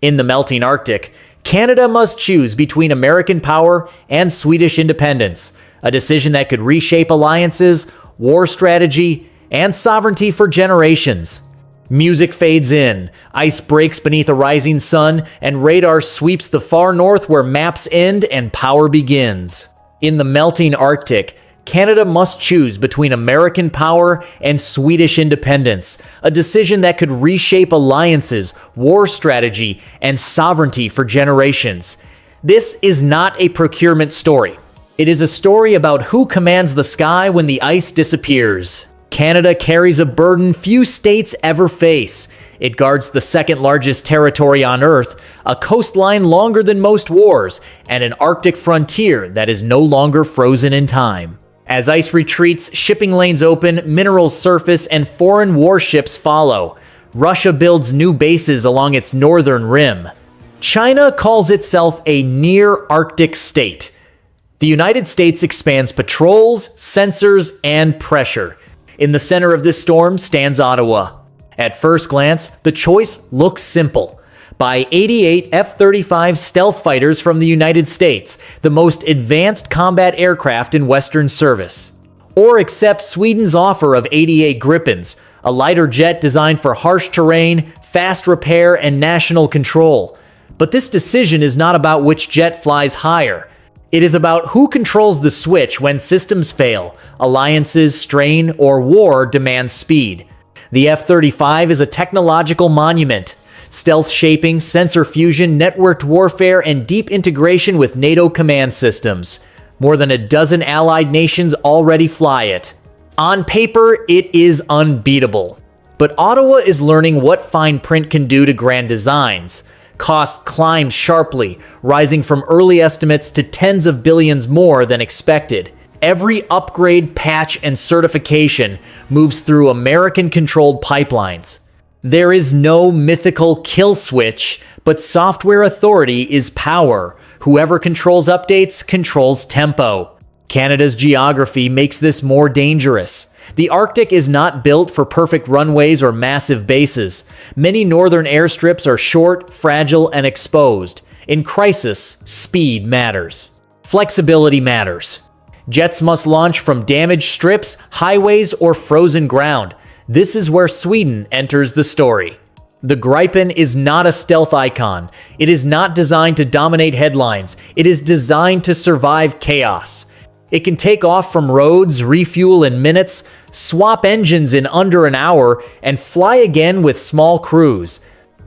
In the melting Arctic, Canada must choose between American power and Swedish independence, a decision that could reshape alliances, war strategy, and sovereignty for generations. Music fades in, ice breaks beneath a rising sun, and radar sweeps the far north where maps end and power begins. In the melting Arctic, Canada must choose between American power and Swedish independence, a decision that could reshape alliances, war strategy, and sovereignty for generations. This is not a procurement story. It is a story about who commands the sky when the ice disappears. Canada carries a burden few states ever face. It guards the second largest territory on Earth, a coastline longer than most wars, and an Arctic frontier that is no longer frozen in time. As ice retreats, shipping lanes open, minerals surface, and foreign warships follow. Russia builds new bases along its northern rim. China calls itself a near-Arctic state. The United States expands patrols, sensors, and pressure. In the center of this storm stands Ottawa. At first glance, the choice looks simple. Buy 88 F-35 stealth fighters from the United States, the most advanced combat aircraft in Western service. Or accept Sweden's offer of 88 Gripens, a lighter jet designed for harsh terrain, fast repair, and national control. But this decision is not about which jet flies higher. It is about who controls the switch when systems fail, alliances strain, or war demands speed. The F-35 is a technological monument. Stealth shaping, sensor fusion, networked warfare, and deep integration with NATO command systems. More than a dozen allied nations already fly it. On paper, it is unbeatable. But Ottawa is learning what fine print can do to grand designs. Costs climb sharply, rising from early estimates to tens of billions more than expected. Every upgrade, patch, and certification moves through American-controlled pipelines. There is no mythical kill switch, but software authority is power. Whoever controls updates controls tempo. Canada's geography makes this more dangerous. The Arctic is not built for perfect runways or massive bases. Many northern airstrips are short, fragile, and exposed. In crisis, speed matters. Flexibility matters. Jets must launch from damaged strips, highways, or frozen ground. This is where Sweden enters the story. The Gripen is not a stealth icon. It is not designed to dominate headlines. It is designed to survive chaos. It can take off from roads, refuel in minutes, swap engines in under an hour, and fly again with small crews.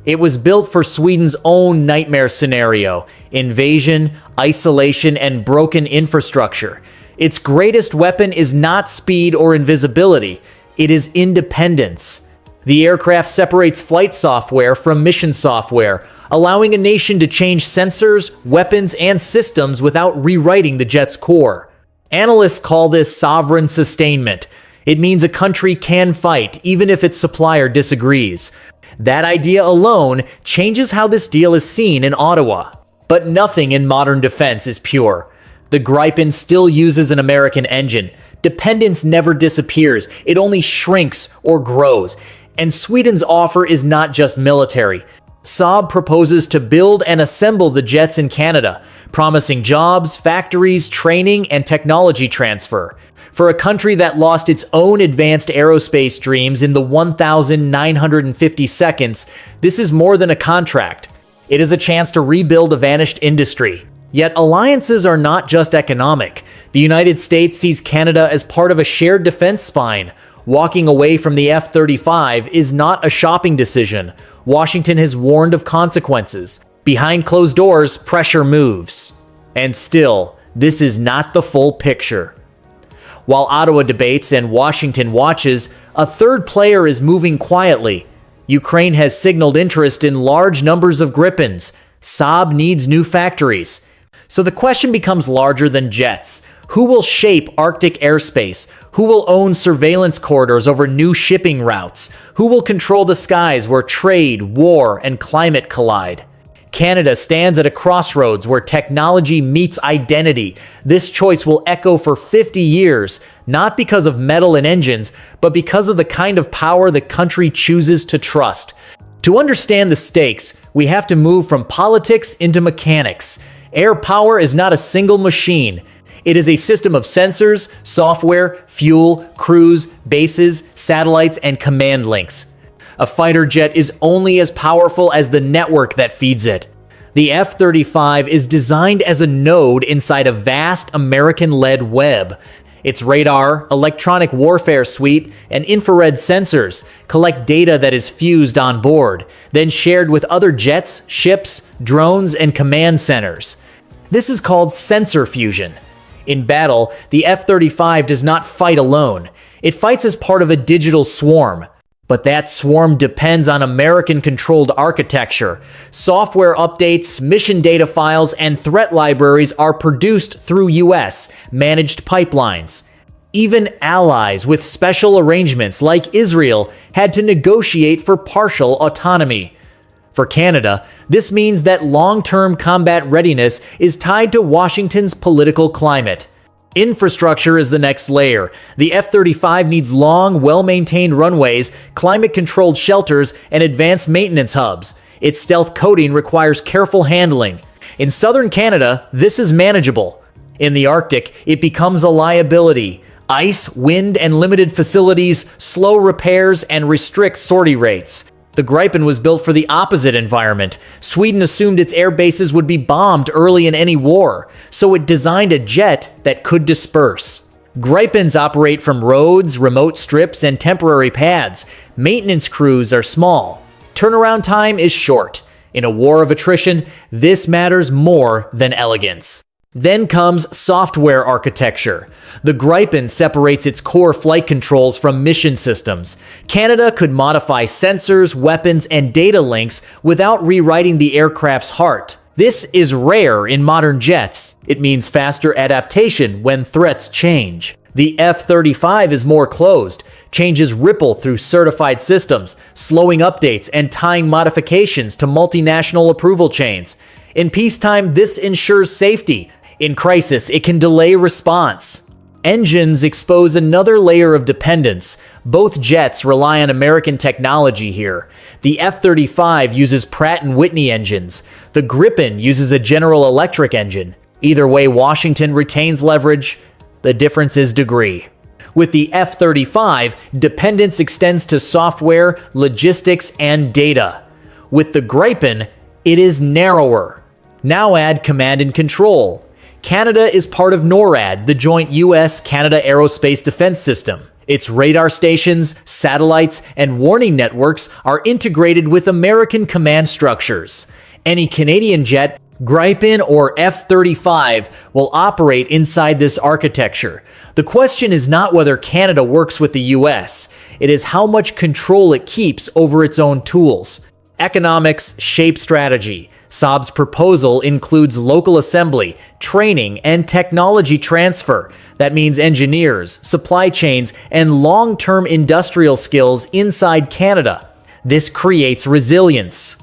It was built for Sweden's own nightmare scenario: invasion, isolation, and broken infrastructure. Its greatest weapon is not speed or invisibility. It is independence. The aircraft separates flight software from mission software, allowing a nation to change sensors, weapons, and systems without rewriting the jet's core. Analysts call this sovereign sustainment. It means a country can fight, even if its supplier disagrees. That idea alone changes how this deal is seen in Ottawa. But nothing in modern defense is pure. The Gripen still uses an American engine. Dependence never disappears, it only shrinks or grows. And Sweden's offer is not just military. Saab proposes to build and assemble the jets in Canada, promising jobs, factories, training, and technology transfer. For a country that lost its own advanced aerospace dreams in the 1,950 seconds, this is more than a contract. It is a chance to rebuild a vanished industry. Yet alliances are not just economic. The United States sees Canada as part of a shared defense spine. Walking away from the F-35 is not a shopping decision. Washington has warned of consequences. Behind closed doors, pressure moves. And still, this is not the full picture. While Ottawa debates and Washington watches, a third player is moving quietly. Ukraine has signaled interest in large numbers of Gripens. Saab needs new factories. So the question becomes larger than jets. Who will shape Arctic airspace? Who will own surveillance corridors over new shipping routes? Who will control the skies where trade, war, and climate collide? Canada stands at a crossroads where technology meets identity. This choice will echo for 50 years, not because of metal and engines, but because of the kind of power the country chooses to trust. To understand the stakes, we have to move from politics into mechanics. Air power is not a single machine. It is a system of sensors, software, fuel, crews, bases, satellites, and command links. A fighter jet is only as powerful as the network that feeds it. The F-35 is designed as a node inside a vast American-led web. Its radar, electronic warfare suite, and infrared sensors collect data that is fused on board, then shared with other jets, ships, drones, and command centers. This is called sensor fusion. In battle, the F-35 does not fight alone. It fights as part of a digital swarm. But that swarm depends on American-controlled architecture. Software updates, mission data files, and threat libraries are produced through U.S. managed pipelines. Even allies with special arrangements like Israel had to negotiate for partial autonomy. For Canada, this means that long-term combat readiness is tied to Washington's political climate. Infrastructure is the next layer. The F-35 needs long, well-maintained runways, climate-controlled shelters, and advanced maintenance hubs. Its stealth coating requires careful handling. In southern Canada, this is manageable. In the Arctic, it becomes a liability. Ice, wind, and limited facilities slow repairs and restrict sortie rates. The Gripen was built for the opposite environment. Sweden assumed its air bases would be bombed early in any war, so it designed a jet that could disperse. Gripens operate from roads, remote strips, and temporary pads. Maintenance crews are small. Turnaround time is short. In a war of attrition, this matters more than elegance. Then comes software architecture. The Gripen separates its core flight controls from mission systems. Canada could modify sensors, weapons, and data links without rewriting the aircraft's heart. This is rare in modern jets. It means faster adaptation when threats change. The F-35 is more closed. Changes ripple through certified systems, slowing updates and tying modifications to multinational approval chains. In peacetime, this ensures safety. In crisis, it can delay response. Engines expose another layer of dependence. Both jets rely on American technology here. The F-35 uses Pratt & Whitney engines. The Gripen uses a General Electric engine. Either way, Washington retains leverage. The difference is degree. With the F-35, dependence extends to software, logistics, and data. With the Gripen, it is narrower. Now add command and control. Canada is part of NORAD, the joint U.S.-Canada aerospace defense system. Its radar stations, satellites, and warning networks are integrated with American command structures. Any Canadian jet, Gripen, or F-35 will operate inside this architecture. The question is not whether Canada works with the U.S., it is how much control it keeps over its own tools. Economics shape strategy. Saab's proposal includes local assembly, training, and technology transfer. That means engineers, supply chains, and long-term industrial skills inside Canada. This creates resilience.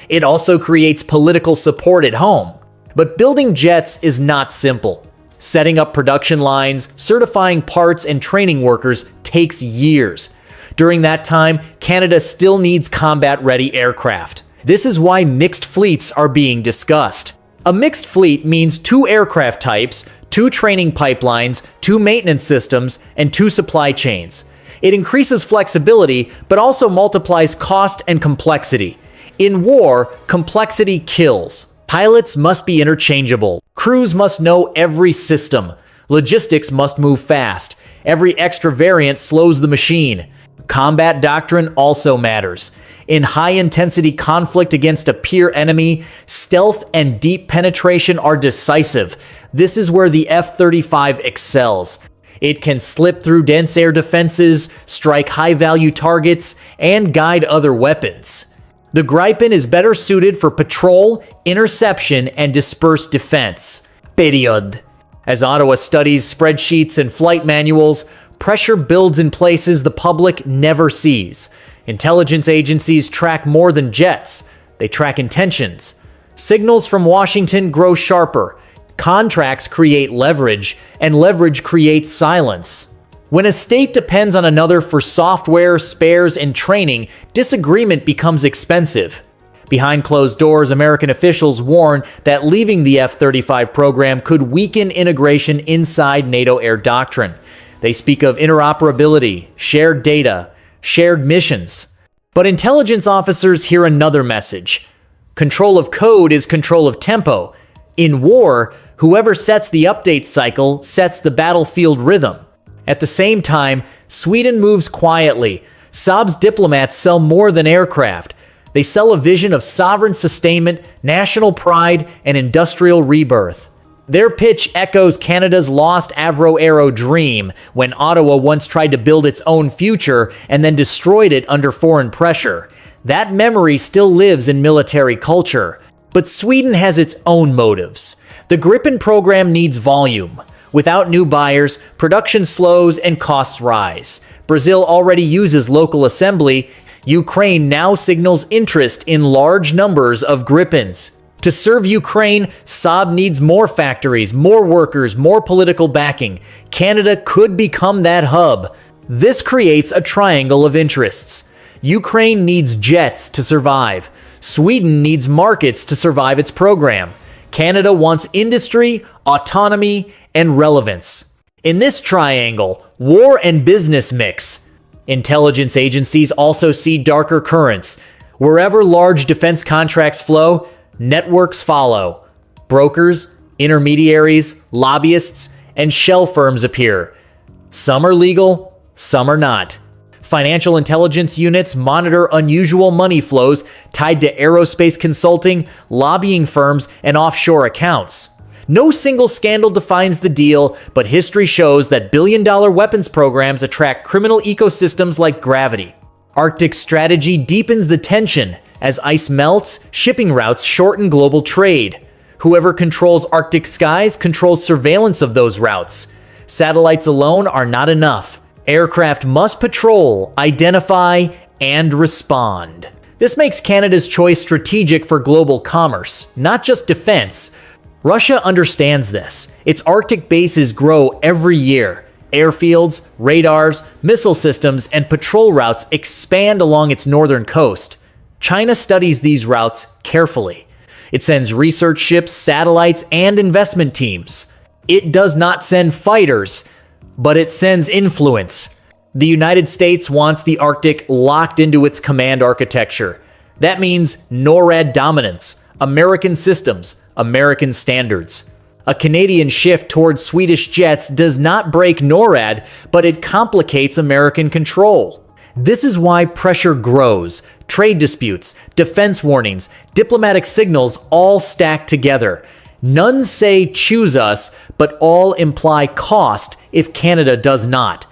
It also creates political support at home. But building jets is not simple. Setting up production lines, certifying parts, and training workers takes years. During that time, Canada still needs combat-ready aircraft. This is why mixed fleets are being discussed. A mixed fleet means 2 aircraft types, 2 training pipelines, 2 maintenance systems, and 2 supply chains. It increases flexibility, but also multiplies cost and complexity. In war, complexity kills. Pilots must be interchangeable. Crews must know every system. Logistics must move fast. Every extra variant slows the machine. Combat doctrine also matters. In high-intensity conflict against a peer enemy, stealth and deep penetration are decisive. This is where the F-35 excels. It can slip through dense air defenses, strike high-value targets, and guide other weapons. The Gripen is better suited for patrol, interception, and dispersed defense. Period. As Ottawa studies spreadsheets and flight manuals, pressure builds in places the public never sees. Intelligence agencies track more than jets. They track intentions. Signals from Washington grow sharper. Contracts create leverage, and leverage creates silence. When a state depends on another for software, spares, and training, disagreement becomes expensive. Behind closed doors, American officials warn that leaving the F-35 program could weaken integration inside NATO air doctrine. They speak of interoperability, shared data, shared missions. But intelligence officers hear another message. Control of code is control of tempo. In war, whoever sets the update cycle sets the battlefield rhythm. At the same time, Sweden moves quietly. Saab's diplomats sell more than aircraft. They sell a vision of sovereign sustainment, national pride, and industrial rebirth. Their pitch echoes Canada's lost Avro-Aero dream when Ottawa once tried to build its own future and then destroyed it under foreign pressure. That memory still lives in military culture. But Sweden has its own motives. The Gripen program needs volume. Without new buyers, production slows and costs rise. Brazil already uses local assembly. Ukraine now signals interest in large numbers of Gripens. To serve Ukraine, Saab needs more factories, more workers, more political backing. Canada could become that hub. This creates a triangle of interests. Ukraine needs jets to survive. Sweden needs markets to survive its program. Canada wants industry, autonomy, and relevance. In this triangle, war and business mix. Intelligence agencies also see darker currents. Wherever large defense contracts flow, networks follow. Brokers, intermediaries, lobbyists, and shell firms appear. Some are legal, some are not. Financial intelligence units monitor unusual money flows tied to aerospace consulting, lobbying firms, and offshore accounts. No single scandal defines the deal, but history shows that billion-dollar weapons programs attract criminal ecosystems like gravity. Arctic strategy deepens the tension. As ice melts, shipping routes shorten global trade. Whoever controls Arctic skies controls surveillance of those routes. Satellites alone are not enough. Aircraft must patrol, identify, and respond. This makes Canada's choice strategic for global commerce, not just defense. Russia understands this. Its Arctic bases grow every year. Airfields, radars, missile systems, and patrol routes expand along its northern coast. China studies these routes carefully. It sends research ships, satellites, and investment teams. It does not send fighters, but it sends influence. The United States wants the Arctic locked into its command architecture. That means NORAD dominance, American systems, American standards. A Canadian shift towards Swedish jets does not break NORAD, but it complicates American control. This is why pressure grows. Trade disputes, defense warnings, diplomatic signals all stack together. None say choose us, but all imply cost if Canada does not.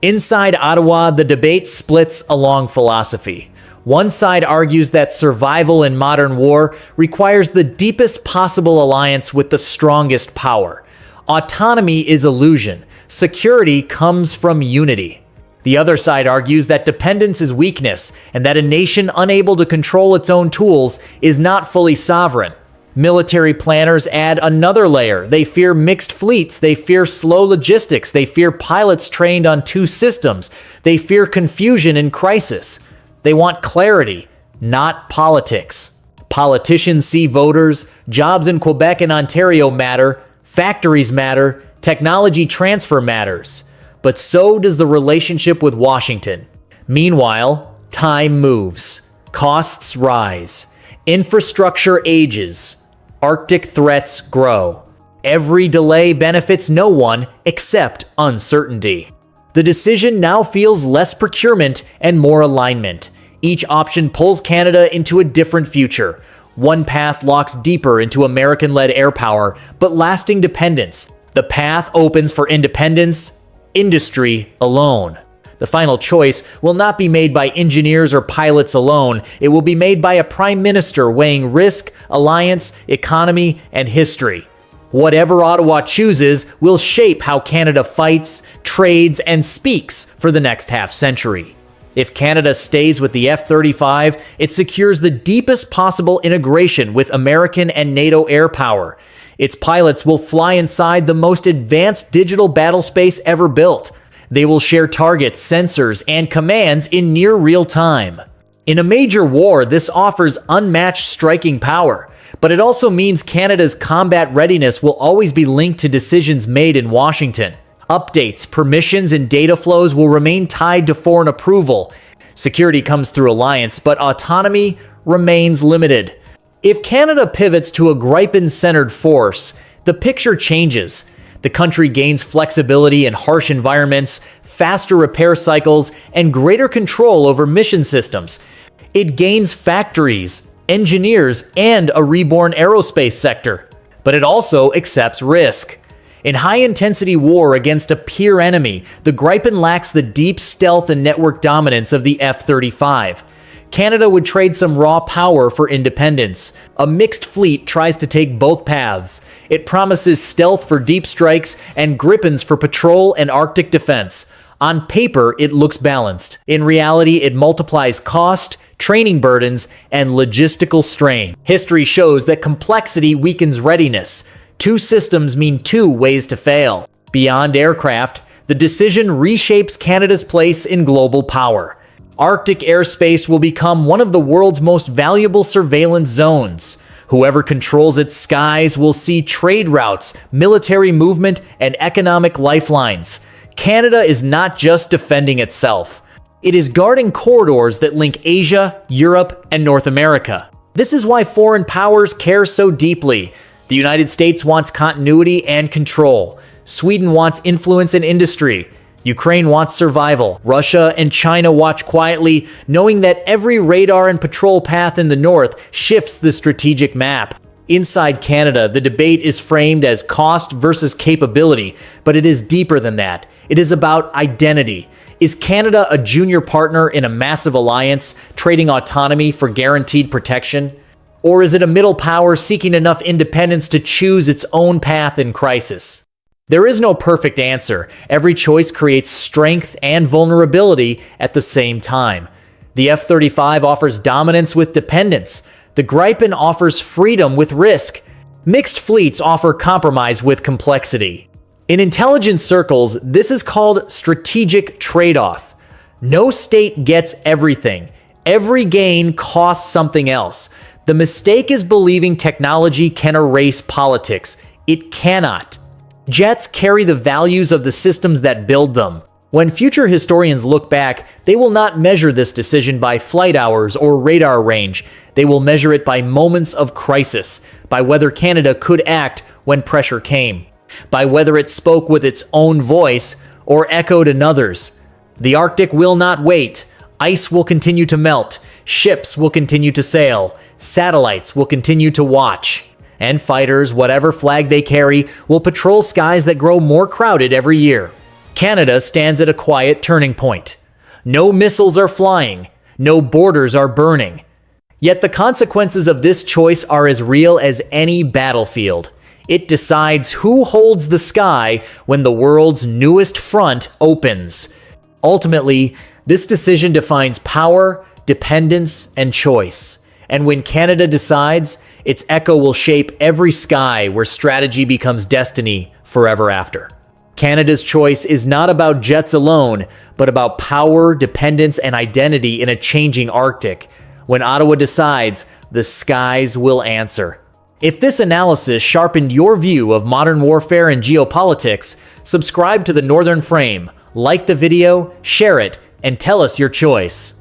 Inside Ottawa, the debate splits along philosophy. One side argues that survival in modern war requires the deepest possible alliance with the strongest power. Autonomy is illusion. Security comes from unity. The other side argues that dependence is weakness, and that a nation unable to control its own tools is not fully sovereign. Military planners add another layer. They fear mixed fleets. They fear slow logistics. They fear pilots trained on two systems. They fear confusion in crisis. They want clarity, not politics. Politicians see voters, jobs in Quebec and Ontario matter, factories matter, technology transfer matters. But so does the relationship with Washington. Meanwhile, time moves. Costs rise. Infrastructure ages. Arctic threats grow. Every delay benefits no one except uncertainty. The decision now feels less procurement and more alignment. Each option pulls Canada into a different future. One path locks deeper into American-led air power, but lasting dependence. The path opens for independence, industry alone. The final choice will not be made by engineers or pilots alone. It will be made by a prime minister weighing risk, alliance, economy, and history. Whatever Ottawa chooses will shape how Canada fights, trades, and speaks for the next half-century. If Canada stays with the F-35, it secures the deepest possible integration with American and NATO air power. Its pilots will fly inside the most advanced digital battlespace ever built. They will share targets, sensors, and commands in near real time. In a major war, this offers unmatched striking power, but it also means Canada's combat readiness will always be linked to decisions made in Washington. Updates, permissions, and data flows will remain tied to foreign approval. Security comes through alliance, but autonomy remains limited. If Canada pivots to a Gripen-centered force, the picture changes. The country gains flexibility in harsh environments, faster repair cycles, and greater control over mission systems. It gains factories, engineers, and a reborn aerospace sector. But it also accepts risk. In high-intensity war against a peer enemy, the Gripen lacks the deep stealth and network dominance of the F-35. Canada would trade some raw power for independence. A mixed fleet tries to take both paths. It promises stealth for deep strikes and Gripens for patrol and Arctic defense. On paper, it looks balanced. In reality, it multiplies cost, training burdens, and logistical strain. History shows that complexity weakens readiness. Two systems mean two ways to fail. Beyond aircraft, the decision reshapes Canada's place in global power. Arctic airspace will become one of the world's most valuable surveillance zones. Whoever controls its skies will see trade routes, military movement, and economic lifelines. Canada is not just defending itself. It is guarding corridors that link Asia, Europe, and North America. This is why foreign powers care so deeply. The United States wants continuity and control. Sweden wants influence and industry. Ukraine wants survival. Russia and China watch quietly, knowing that every radar and patrol path in the north shifts the strategic map. Inside Canada, the debate is framed as cost versus capability, but it is deeper than that. It is about identity. Is Canada a junior partner in a massive alliance, trading autonomy for guaranteed protection? Or is it a middle power seeking enough independence to choose its own path in crisis? There is no perfect answer. Every choice creates strength and vulnerability at the same time. The F-35 offers dominance with dependence. The Gripen offers freedom with risk. Mixed fleets offer compromise with complexity. In intelligence circles, this is called strategic trade-off. No state gets everything. Every gain costs something else. The mistake is believing technology can erase politics. It cannot. Jets carry the values of the systems that build them. When future historians look back, they will not measure this decision by flight hours or radar range. They will measure it by moments of crisis, by whether Canada could act when pressure came, by whether it spoke with its own voice or echoed another's. The Arctic will not wait. Ice will continue to melt. Ships will continue to sail. Satellites will continue to watch. And fighters, whatever flag they carry, will patrol skies that grow more crowded every year. Canada stands at a quiet turning point. No missiles are flying. No borders are burning. Yet the consequences of this choice are as real as any battlefield. It decides who holds the sky when the world's newest front opens. Ultimately, this decision defines power, dependence, and choice. And when Canada decides, its echo will shape every sky where strategy becomes destiny forever after. Canada's choice is not about jets alone, but about power, dependence, and identity in a changing Arctic. When Ottawa decides, the skies will answer. If this analysis sharpened your view of modern warfare and geopolitics, subscribe to the Northern Frame, like the video, share it, and tell us your choice.